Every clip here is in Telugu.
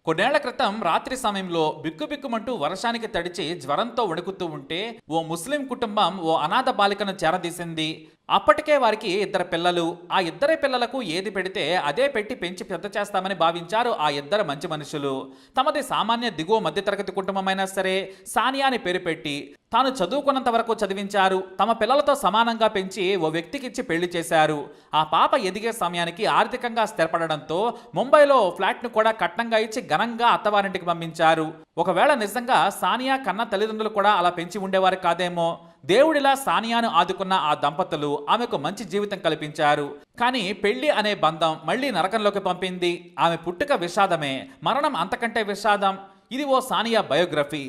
కొన్నేళ్ల క్రితం రాత్రి సమయంలో బిక్కుబిక్కుమంటూ వర్షానికి తడిచి జ్వరంతో వణుకుతూ ఉంటే ఓ ముస్లిం కుటుంబం ఓ అనాథ బాలికను చేరదీసింది. అప్పటికే వారికి ఇద్దరు పిల్లలు. ఆ ఇద్దరి పిల్లలకు ఏది పెడితే అదే పెట్టి పెంచి పెద్ద చేస్తామని భావించారు ఆ ఇద్దరు మంచి మనుషులు. తమది సామాన్య దిగువ మధ్యతరగతి కుటుంబమైనా సరే సానియా అని పేరు పెట్టి తాను చదువుకున్నంత వరకు చదివించారు. తమ పిల్లలతో సమానంగా పెంచి ఓ వ్యక్తికిచ్చి పెళ్లి చేశారు. ఆ పాప ఎదిగే సమయానికి ఆర్థికంగా స్థిరపడడంతో ముంబైలో ఫ్లాట్ను కూడా కట్నంగా ఇచ్చి ఘనంగా అత్తవారింటికి పంపించారు. ఒకవేళ నిజంగా సానియా కన్న తల్లిదండ్రులు కూడా అలా పెంచి ఉండేవారు కాదేమో. దేవుడిలా సానియాను ఆదుకున్న ఆ దంపతులు ఆమెకు మంచి జీవితం కల్పించారు. కానీ పెళ్లి అనే బంధం మళ్లీ నరకంలోకి పంపింది. ఆమె పుట్టుక విషాదమే, మరణం అంతకంటే విషాదం. ఇది ఓ సానియా బయోగ్రఫీ.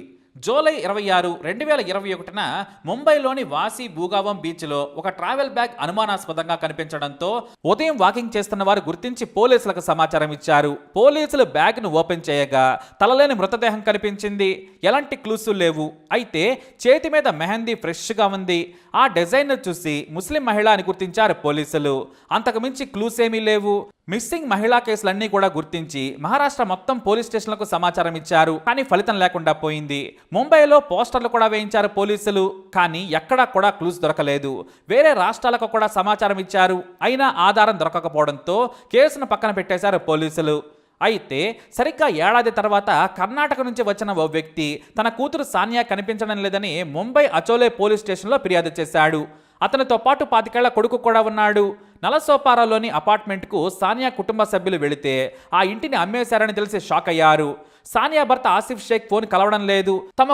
జూలై 26, 2021న ముంబైలోని వాసి భూగావం బీచ్లో ఒక ట్రావెల్ బ్యాగ్ అనుమానాస్పదంగా కనిపించడంతో ఉదయం వాకింగ్ చేస్తున్న వారు గుర్తించి పోలీసులకు సమాచారం ఇచ్చారు. పోలీసులు బ్యాగ్ను ఓపెన్ చేయగా తలలేని మృతదేహం కనిపించింది. ఎలాంటి క్లూస్ లేవు. అయితే చేతి మీద మెహందీ ఫ్రెష్గా ఉంది. ఆ డిజైన్ చూసి ముస్లిం మహిళ అని గుర్తించారు పోలీసులు. అంతకు మించి క్లూస్ ఏమీ లేవు. మిస్సింగ్ మహిళా కేసులన్నీ కూడా గుర్తించి మహారాష్ట్ర మొత్తం పోలీస్ స్టేషన్లకు సమాచారం ఇచ్చారు. కానీ ఫలితం లేకుండా పోయింది. ముంబైలో పోస్టర్లు కూడా వేయించారు పోలీసులు. కానీ ఎక్కడా కూడా క్లూస్ దొరకలేదు. వేరే రాష్ట్రాలకు కూడా సమాచారం ఇచ్చారు. అయినా ఆధారం దొరకకపోవడంతో కేసును పక్కన పెట్టేశారు పోలీసులు. అయితే సరిగ్గా ఏడాది తర్వాత కర్ణాటక నుంచి వచ్చిన ఓ వ్యక్తి తన కూతురు సానియా కనిపించడం లేదని ముంబై అచోలే పోలీస్ స్టేషన్లో ఫిర్యాదు చేశాడు. అతనితో పాటు 25 ఏళ్ల కొడుకు కూడా ఉన్నాడు. నలసోపారాలోని అపార్ట్మెంట్కు సానియా కుటుంబ సభ్యులు వెళితే ఆ ఇంటిని అమ్మేశారని తెలిసి షాక్ అయ్యారు. సానియా భర్త ఆసిఫ్ షేక్ ఫోన్ కలవడం లేదు. తమ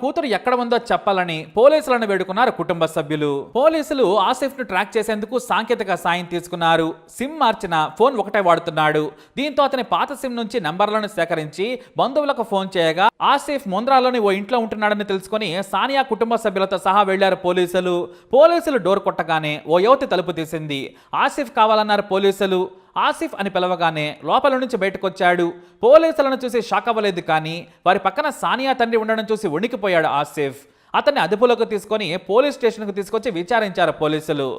కూతురు ఎక్కడ ఉందో చెప్పాలని పోలీసులను వేడుకున్నారు కుటుంబ సభ్యులు. పోలీసులు ఆసిఫ్ ను ట్రాక్ చేసేందుకు సాంకేతిక సాయం తీసుకున్నారు. సిమ్ మార్చిన ఫోన్ ఒకటే వాడుతున్నాడు. దీంతో అతని పాత సిమ్ నుంచి నంబర్లను సేకరించి బంధువులకు ఫోన్ చేయగా ఆసిఫ్ ముంద్రాలోని ఓ ఇంట్లో ఉంటున్నాడని తెలుసుకుని సానియా కుటుంబ సభ్యులతో సహా వెళ్లారు పోలీసులు డోర్ కొట్టగానే ఓ యువతి తలుపు తీసింది. ఆసిఫ్ కావాలన్నారు పోలీసులు. ఆసిఫ్ అని పిలవగానే లోపల నుంచి బయటకొచ్చాడు. పోలీసులను చూసి షాక్ అవ్వలేదు. కానీ వారి పక్కన సానియా తండ్రి ఉండడం చూసి వణికిపోయాడు ఆసిఫ్. అతన్ని అదుపులోకి తీసుకొని పోలీస్ స్టేషన్కు తీసుకొచ్చి విచారించారు పోలీసులు.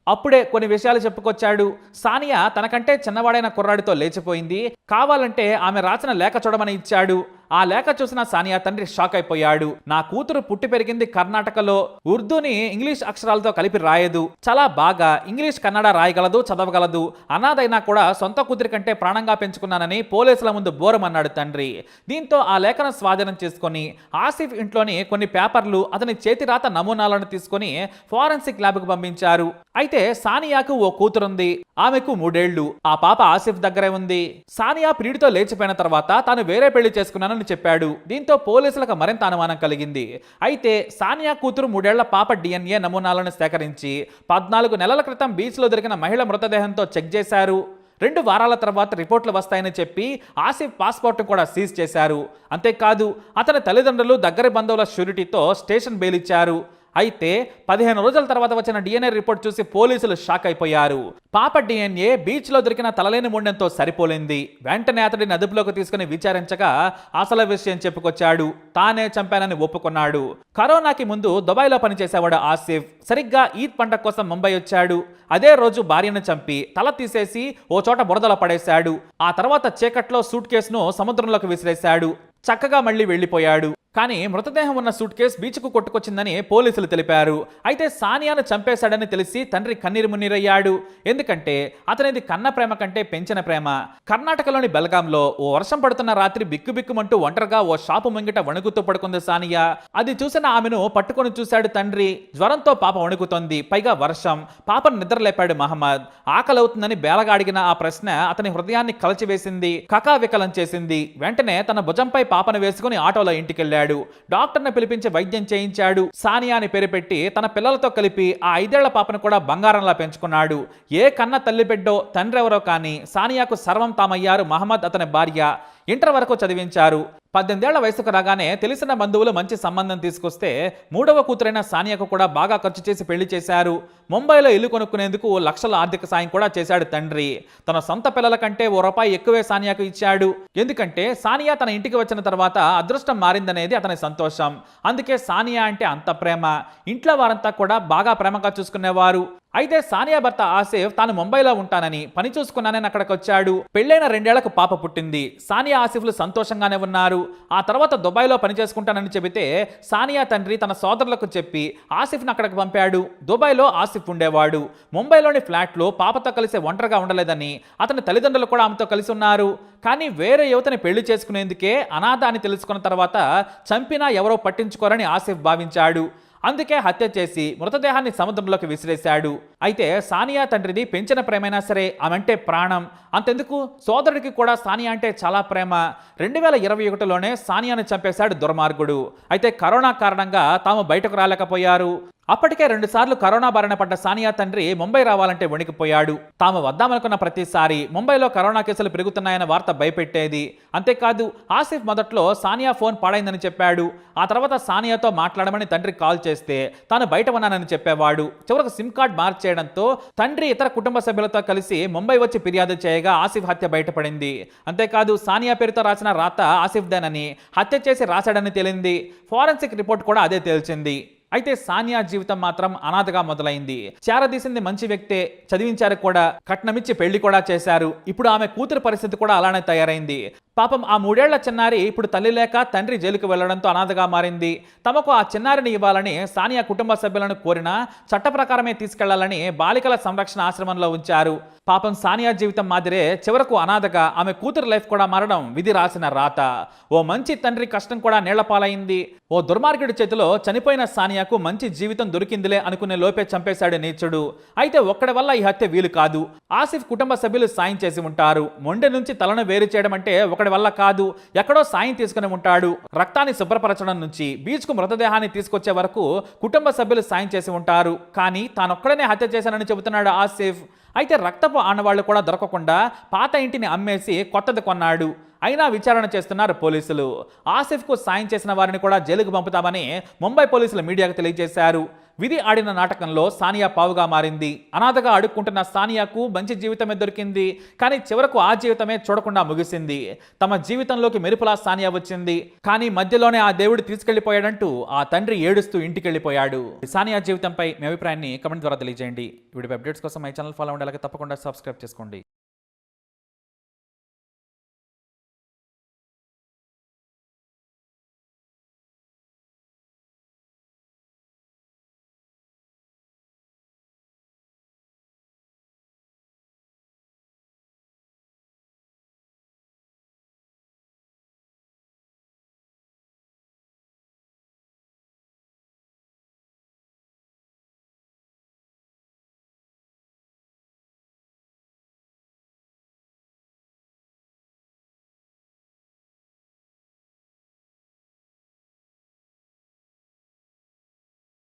అప్పుడే కొన్ని విషయాలు చెప్పుకొచ్చాడు. సానియా తనకంటే చిన్నవాడైన కుర్రాడితో లేచిపోయింది. కావాలంటే ఆమె రాసిన లేఖ చూడమని ఇచ్చాడు. ఆ లేఖ చూసిన సానియా తండ్రి షాక్ అయిపోయాడు. నా కూతురు పుట్టి పెరిగింది కర్ణాటకలో. ఉర్దూని ఇంగ్లీష్ అక్షరాలతో కలిపి రాయదు. చాలా బాగా ఇంగ్లీష్ కన్నడ రాయగలదు, చదవగలదు. అనాథైనా కూడా సొంత కూతురి కంటే ప్రాణంగా పెంచుకున్నానని పోలీసుల ముందు బోరమన్నాడు తండ్రి. దీంతో ఆ లేఖను స్వాధీనం చేసుకుని ఆసిఫ్ ఇంట్లోని కొన్ని పేపర్లు, అతని చేతి రాత నమూనాలను తీసుకుని ఫోరెన్సిక్ ల్యాబ్కు పంపించారు. అయితే సానియాకు ఓ కూతురుంది. ఆమెకు 3 ఏళ్లు. ఆ పాప ఆసిఫ్ దగ్గరే ఉంది. సానియా ప్రియుడితో లేచిపోయిన తర్వాత తాను వేరే పెళ్లి చేసుకున్నానని చెప్పాడు. దీంతో పోలీసులకు మరింత అనుమానం కలిగింది. అయితే సానియా కూతురు 3 ఏళ్ల పాప DNA నమూనాలను సేకరించి 14 నెలల క్రితం బీచ్లో దొరికిన మహిళ మృతదేహంతో చెక్ చేశారు. 2 వారాల తర్వాత రిపోర్ట్లు వస్తాయని చెప్పి ఆసిఫ్ పాస్పోర్ట్ను కూడా సీజ్ చేశారు. అంతేకాదు అతని తల్లిదండ్రులు, దగ్గరి బంధువుల షూరిటీతో స్టేషన్ బెయిల్ ఇచ్చారు. అయితే 15 రోజుల తర్వాత వచ్చిన DNA రిపోర్ట్ చూసి పోలీసులు షాక్ అయిపోయారు. పాప DNA బీచ్లో దొరికిన తలలేని ముండెంతో సరిపోలింది. వెంటనే అతడిని అదుపులోకి తీసుకుని విచారించగా అసలు విషయం చెప్పుకొచ్చాడు. తానే చంపానని ఒప్పుకున్నాడు. కరోనాకి ముందు దుబాయ్లో పనిచేసేవాడు ఆసిఫ్. సరిగ్గా ఈద్ పండగ కోసం ముంబై వచ్చాడు. అదే రోజు భార్యను చంపి తల తీసేసి ఓ చోట బురదలో పడేశాడు. ఆ తర్వాత చీకట్లో సూట్ కేసును సముద్రంలోకి విసిరేశాడు. చక్కగా మళ్ళీ వెళ్లిపోయాడు. కానీ మృతదేహం ఉన్న సూట్ కేసు బీచ్కు కొట్టుకొచ్చిందని పోలీసులు తెలిపారు. అయితే సానియాను చంపేశాడని తెలిసి తండ్రి కన్నీరు మున్నీరయ్యాడు. ఎందుకంటే అతనిది కన్న ప్రేమ కంటే పెంచిన ప్రేమ. కర్ణాటకలోని బెల్గాంలో ఓ వర్షం పడుతున్న రాత్రి బిక్కుబిక్కుమంటూ ఒంటరిగా ఓ షాపు ముంగిట వణుకుతూ పడుకుంది సానియా. అది చూసిన ఆమెను పట్టుకొని చూశాడు తండ్రి. జ్వరంతో పాప వణుకుతోంది, పైగా వర్షం. పాపను నిద్రలేపాడు మహమ్మద్. ఆకలవుతుందని బేలగా అడిగిన ఆ ప్రశ్న అతని హృదయాన్ని కలచివేసింది, కకావికలం చేసింది. వెంటనే తన భుజంపై పాపను వేసుకుని ఆటోలో ఇంటికెళ్ళాడు. డాక్టర్ని పిలిపించి వైద్యం చేయించాడు. సానియా అని పేరు పెట్టి తన పిల్లలతో కలిపి ఆ 5 ఏళ్ల పాపను కూడా బంగారంలా పెంచుకున్నాడు. ఏ కన్న తల్లి బిడ్డో తండ్రి ఎవరో కానీ సానియాకు సర్వం తామయ్యారు మహమ్మద్, అతని భార్య. ఇంటర్ వరకు చదివించారు. 18 ఏళ్ల వయసుకు రాగానే తెలిసిన బంధువులు మంచి సంబంధం తీసుకొస్తే 3వ కూతురైన సానియాకు కూడా బాగా ఖర్చు చేసి పెళ్లి చేశారు. ముంబైలో ఇల్లు కొనుక్కునేందుకు లక్షల ఆర్థిక సాయం కూడా చేశాడు తండ్రి. తన సొంత పిల్లల కంటే ₹1 ఎక్కువే సానియాకు ఇచ్చాడు. ఎందుకంటే సానియా తన ఇంటికి వచ్చిన తర్వాత అదృష్టం మారిందనేది అతని సంతోషం. అందుకే సానియా అంటే అంత ప్రేమ. ఇంట్లో వారంతా కూడా బాగా ప్రేమగా చూసుకునేవారు. అయితే సానియా భర్త ఆసిఫ్ తాను ముంబైలో ఉంటానని, పని చూసుకున్నానని అక్కడికి వచ్చాడు. పెళ్లైన 2 ఏళ్లకు పాప పుట్టింది. సానియా ఆసిఫ్లు సంతోషంగానే ఉన్నారు. ఆ తర్వాత దుబాయ్లో పని చేసుకుంటానని చెబితే సానియా తండ్రి తన సోదరులకు చెప్పి ఆసిఫ్ను అక్కడికి పంపాడు. దుబాయ్లో ఆసిఫ్ ఉండేవాడు. ముంబైలోని ఫ్లాట్లో పాపతో కలిసి ఒంటరిగా ఉండలేదని, అతని తల్లిదండ్రులు కూడా ఆమెతో కలిసి ఉన్నారు. కానీ వేరే యువతని పెళ్లి చేసుకునేందుకే అనాథ అని తెలుసుకున్న తర్వాత చంపినా ఎవరో పట్టించుకోరని ఆసిఫ్ భావించాడు. అందుకే హత్య చేసి మృతదేహాన్ని సముద్రంలోకి విసిరేశాడు. అయితే సానియా తండ్రిది పెంచిన ప్రేమైనా సరే ఆమెంటే ప్రాణం. అంతెందుకు, సోదరుడికి కూడా సానియా అంటే చాలా ప్రేమ. 2021లోనే సానియాను చంపేశాడు దుర్మార్గుడు. అయితే కరోనా కారణంగా తాము బయటకు రాలేకపోయారు. అప్పటికే 2 సార్లు కరోనా బారిన పడ్డ సానియా తండ్రి ముంబై రావాలంటే వణికిపోయాడు. తాము వద్దామనుకున్న ప్రతిసారి ముంబైలో కరోనా కేసులు పెరుగుతున్నాయన్న వార్త భయపెట్టేది. అంతేకాదు, ఆసిఫ్ మొదట్లో సానియా ఫోన్ పాడైందని చెప్పాడు. ఆ తర్వాత సానియాతో మాట్లాడమని తండ్రి కాల్ చేస్తే తాను బయట ఉన్నానని చెప్పేవాడు. చివరకు సిమ్ కార్డ్ మార్చేయడంతో తండ్రి ఇతర కుటుంబ సభ్యులతో కలిసి ముంబై వచ్చి ఫిర్యాదు చేయగా ఆసిఫ్ హత్య బయటపడింది. అంతేకాదు, సానియా పేరుతో రాసిన రాత ఆసిఫ్దేనని, హత్య చేసి రాశాడని తేలింది. ఫోరెన్సిక్ రిపోర్ట్ కూడా అదే తేల్చింది. అయితే సానియా జీవితం మాత్రం అనాథగా మొదలైంది. చేరదీసింది మంచి వ్యక్తే, చదివించారు కూడా, కట్నమిచ్చి పెళ్లి కూడా చేశారు. ఇప్పుడు ఆమె కూతురు పరిస్థితి కూడా అలానే తయారైంది. పాపం ఆ 3 ఏళ్ల చిన్నారి ఇప్పుడు తల్లి లేక తండ్రి జైలుకు వెళ్లడంతో అనాథగా మారింది. తమకు ఆ చిన్నారిని ఇవ్వాలని సానియా కుటుంబ సభ్యులను కోరినా చట్ట ప్రకారమే తీసుకెళ్లాలని బాలికల సంరక్షణ ఆశ్రమంలో ఉంచారు. పాపం సానియా జీవితం మాదిరే చివరకు అనాథగా ఆమె కూతురు లైఫ్ కూడా మారడం విధి రాసిన రాత. ఓ మంచి తండ్రి కష్టం కూడా నీళ్లపాలైంది. ఓ దుర్మార్గుడి చేతిలో చనిపోయిన సానియాకు మంచి జీవితం దొరికిందిలే అనుకునే లోపే చంపేశాడు నీచుడు. అయితే ఒక్కడి వల్ల ఈ హత్య వీలు కాదు. ఆసిఫ్ కుటుంబ సభ్యులు సాయం చేసి ఉంటారు. మొండె నుంచి తలను వేరు చేయడం అంటే ఒకడి వల్ల కాదు. ఎక్కడో సాయం తీసుకుని ఉంటాడు. రక్తాన్ని శుభ్రపరచడం నుంచి బీచ్కు మృతదేహాన్ని తీసుకొచ్చే వరకు కుటుంబ సభ్యులు సాయం చేసి ఉంటారు. కానీ తానొక్కడనే హత్య చేశానని చెబుతున్నాడు ఆసిఫ్. అయితే రక్తపు ఆనవాళ్లు కూడా దొరకకుండా పాత ఇంటిని అమ్మేసి కొత్తది కొన్నాడు. అయినా విచారణ చేస్తున్నారు పోలీసులు. ఆసిఫ్కు సాయం చేసిన వారిని కూడా జైలుకు పంపుతామని ముంబై పోలీసులు మీడియాకు తెలియజేశారు. విధి ఆడిన నాటకంలో సానియా పావుగా మారింది. అనాథగా అడుక్కుంటున్న సానియాకు మంచి జీవితమే దొరికింది. కానీ చివరకు ఆ జీవితమే చూడకుండా ముగిసింది. తమ జీవితంలోకి మెరుపులా సానియా వచ్చింది. కానీ మధ్యలోనే ఆ దేవుడు తీసుకెళ్లిపోయాడంటూ ఆ తండ్రి ఏడుస్తూ ఇంటికెళ్లిపోయాడు. సానియా జీవితంపై మీ అభిప్రాయాన్ని కమెంట్ ద్వారా తెలియజేయండి. వీడియో అప్డేట్స్ కోసం మై ఛానల్ ఫాలో అవ్వండి. అలాగే తప్పకుండా సబ్స్క్రైబ్ చేసుకోండి.